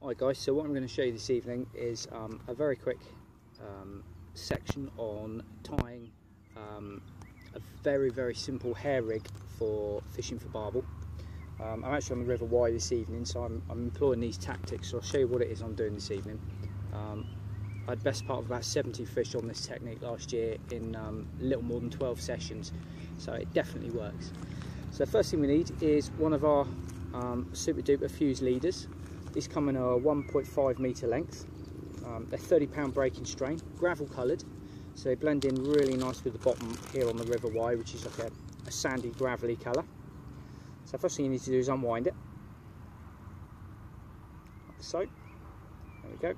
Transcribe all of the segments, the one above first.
Hi guys, so what I'm going to show you this evening is a very quick section on tying a very simple hair rig for fishing for barbel. I'm actually on the River Wye this evening, so I'm employing these tactics, so I'll show you what it is I'm doing this evening. I had best part of about 70 fish on this technique last year in a little more than 12 sessions, so it definitely works. So the first thing we need is one of our super duper fuse leaders. These come in a 1.5 metre length. They're 30-pound breaking strain, gravel coloured, so they blend in really nice with the bottom here on the River Wye, which is like a sandy, gravelly colour. So first thing you need to do is unwind it, like so. There we go.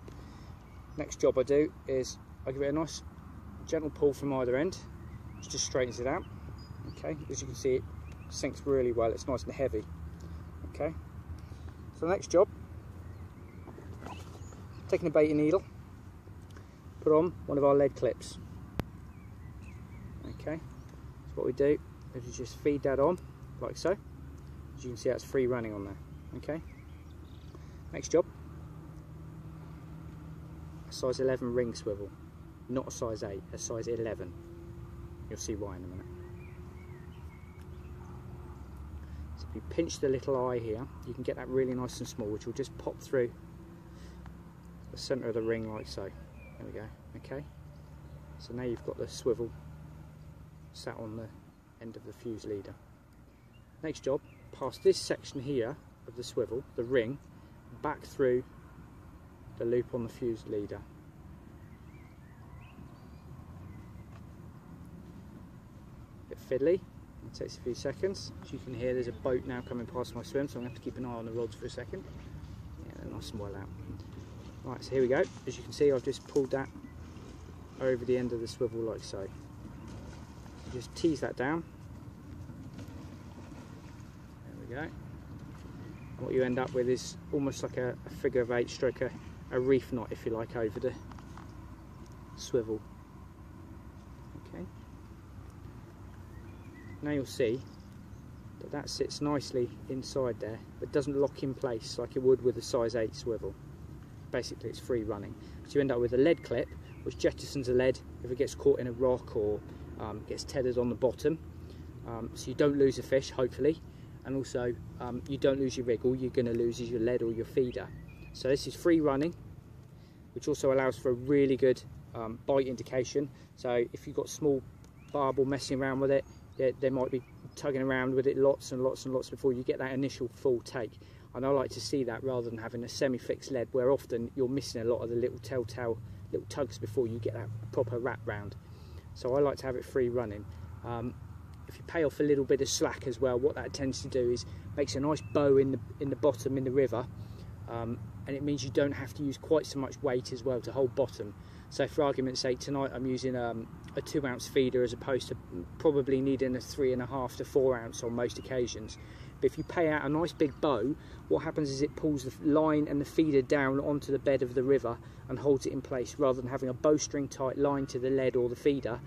Next job I do is I give it a nice gentle pull from either end, which just straightens it out. Okay, as you can see, it sinks really well. It's nice and heavy. Okay, so the next job, taking a baiting needle, put on one of our lead clips. Okay, so what we do is we just feed that on like so. As you can see, that's free running on there. Okay, next job, a size 11 ring swivel, not a size 8, a size 11. You'll see why in a minute. So if you pinch the little eye here, you can get that really nice and small, which will just pop through the centre of the ring like so. There we go. Okay, so now you've got the swivel sat on the end of the fuse leader. Next job, pass this section here of the swivel, the ring, back through the loop on the fuse leader. Bit fiddly, it takes a few seconds. As you can hear, there's a boat now coming past my swim, so I'm going to have to keep an eye on the rods for a second. Yeah, they're nice and well out. Right, so here we go. As you can see, I've just pulled that over the end of the swivel like so. Just tease that down. There we go. And what you end up with is almost like a figure of 8 stroke a reef knot, if you like, over the swivel. Okay. Now you'll see that that sits nicely inside there, but doesn't lock in place like it would with a size 8 swivel. Basically, it's free running. So you end up with a lead clip, which jettisons the lead if it gets caught in a rock or gets tethered on the bottom. So you don't lose a fish, hopefully, and also you don't lose your rig. All you're going to lose is your lead or your feeder. So this is free running, which also allows for a really good bite indication. So if you've got small barbel messing around with it, they might be tugging around with it lots and lots before you get that initial full take. And I like to see that rather than having a semi-fixed lead, where often you're missing a lot of the little telltale little tugs before you get that proper wrap round. So I like to have it free running. If you pay off a little bit of slack as well, what that tends to do is makes a nice bow in the bottom in the river, and it means you don't have to use quite so much weight as well to hold bottom. So for argument's sake, tonight I'm using a 2-ounce feeder as opposed to probably needing a 3.5 to 4 ounce on most occasions. But if you pay out a nice big bow, what happens is it pulls the line and the feeder down onto the bed of the river and holds it in place, rather than having a bowstring tight line to the lead or the feeder,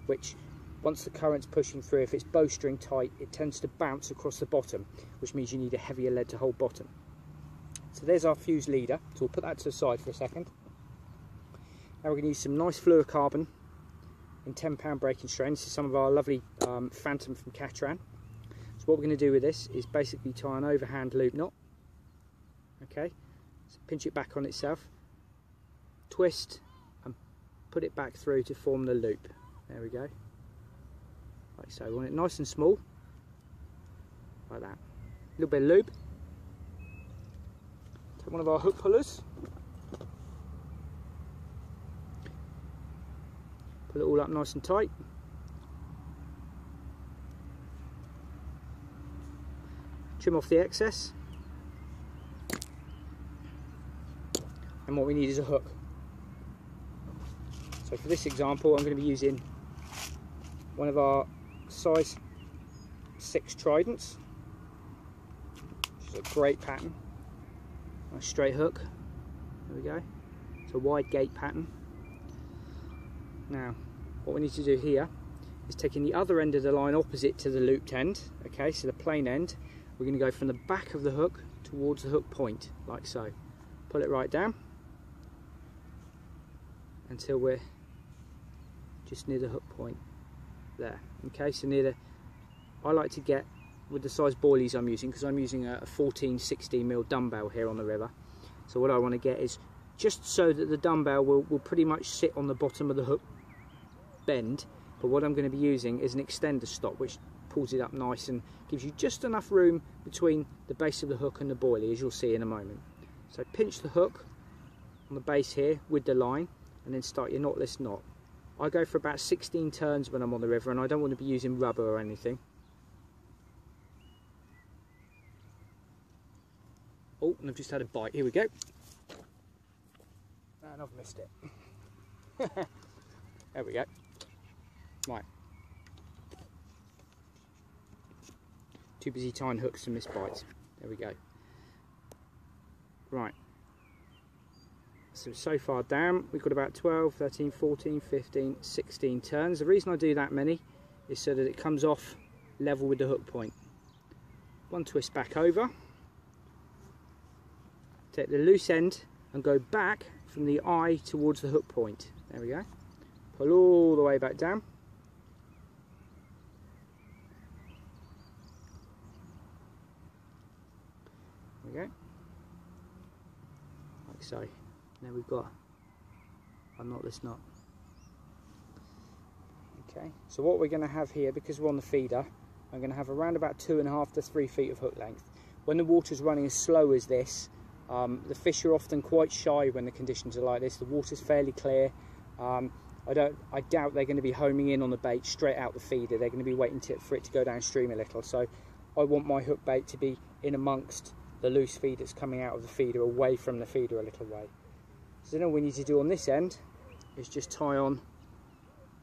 which once the current's pushing through, if it's bowstring tight, it tends to bounce across the bottom, which means you need a heavier lead to hold bottom. So there's our fuse leader, so we'll put that to the side for a second. Now we're going to use some nice fluorocarbon in 10-pound breaking strain. This is some of our lovely Phantom from Catran. So what we're going to do with this is basically tie an overhand loop knot. Okay, so pinch it back on itself, twist and put it back through to form the loop. There we go, like so. We want it nice and small, like that. A little bit of lube. Take one of our hook pullers, pull it all up nice and tight. Trim off the excess, and what we need is a hook. So for this example, I'm going to be using one of our size 6 tridents, which is a great pattern. Nice straight hook. There we go. It's a wide gate pattern. Now, what we need to do here is taking the other end of the line opposite to the looped end. Okay, so the plain end. We're going to go from the back of the hook towards the hook point, like so. pull it right down until we're just near the hook point there. Okay, so near the, I like to get with the size boilies I'm using, because I'm using a 14-16mm dumbbell here on the river. So what I want to get is just so that the dumbbell will pretty much sit on the bottom of the hook bend, but what I'm going to be using is an extender stop which pulls it up nice and gives you just enough room between the base of the hook and the boilie, as you'll see in a moment. So pinch the hook on the base here with the line and then start your knotless knot. I go for about 16 turns when I'm on the river, and I don't want to be using rubber or anything. Oh, and I've just had a bite. Here we go. And I've missed it. There we go. Right. Too busy tying hooks to miss bites. There we go. Right. So far down, we've got about 12, 13, 14, 15, 16 turns. The reason I do that many is so that it comes off level with the hook point. One twist back over. Take the loose end and go back from the eye towards the hook point. There we go. Pull all the way back down. There we go. Like so. Now we've got a knotless knot. Okay, so what we're going to have here, because we're on the feeder, I'm going to have around about 2.5 to 3 feet of hook length. When the water's running as slow as this, the fish are often quite shy when the conditions are like this. The water's fairly clear. I doubt they're going to be homing in on the bait straight out the feeder. They're going to be waiting for it to go downstream a little. So I want my hook bait to be in amongst the loose feed that's coming out of the feeder, away from the feeder a little way. So then all we need to do on this end is just tie on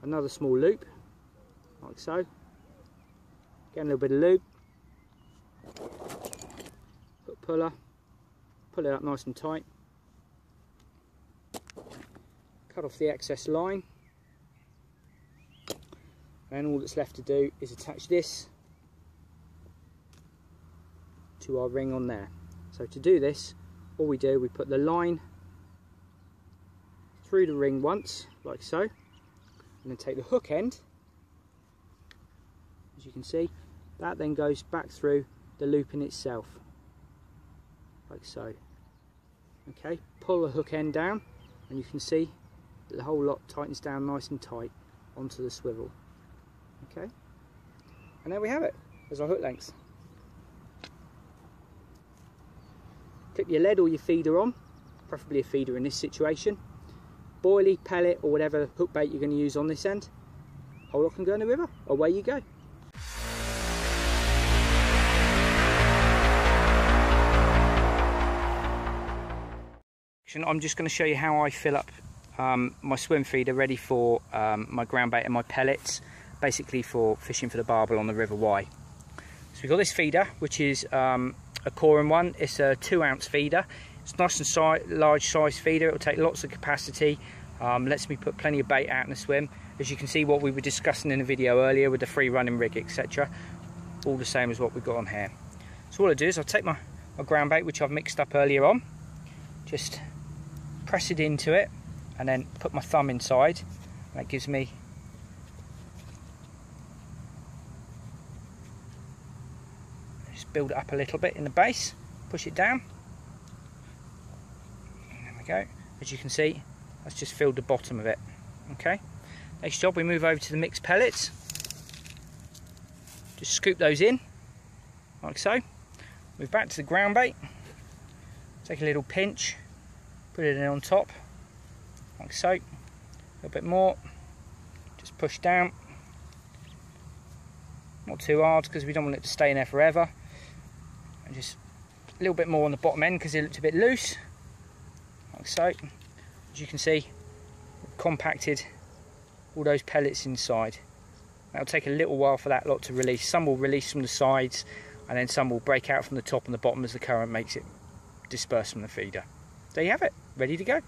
another small loop, like so. Get a little bit of lube, hook puller, pull it up nice and tight, cut off the excess line, and all that's left to do is attach this to our ring on there. So to do this, all we do, we put the line through the ring once, like so, and then take the hook end, as you can see, that then goes back through the loop in itself, like so. Okay, pull the hook end down, and you can see that the whole lot tightens down nice and tight onto the swivel. Okay, and there we have it. There's our hook length. Clip your lead or your feeder on, preferably a feeder in this situation. Boilie, pellet, or whatever hook bait you're going to use on this end. Hold lock and go in the river. Away you go. I'm just going to show you how I fill up my swim feeder ready for my ground bait and my pellets, basically for fishing for the barbel on the River Wye. So we've got this feeder, which is a Corin one. It's a 2-ounce feeder. It's nice and large size feeder. It will take lots of capacity, lets me put plenty of bait out in the swim. As you can see, what we were discussing in the video earlier with the free running rig, etc., all the same as what we've got on here. So what I do is I'll take my ground bait, which I've mixed up earlier on, just press it into it and then put my thumb inside. That gives me just build it up a little bit in the base, push it down. There we go. As you can see, that's just filled the bottom of it. Okay, next job, we move over to the mixed pellets. Just scoop those in like so. Move back to the ground bait, take a little pinch, put it in on top like so. A little bit more, just push down, not too hard because we don't want it to stay in there forever, and just a little bit more on the bottom end because it looked a bit loose, like so. As you can see, we've compacted all those pellets inside. It'll take a little while for that lot to release. Some will release from the sides, and then some will break out from the top and the bottom as the current makes it disperse from the feeder. There you have it, ready to go.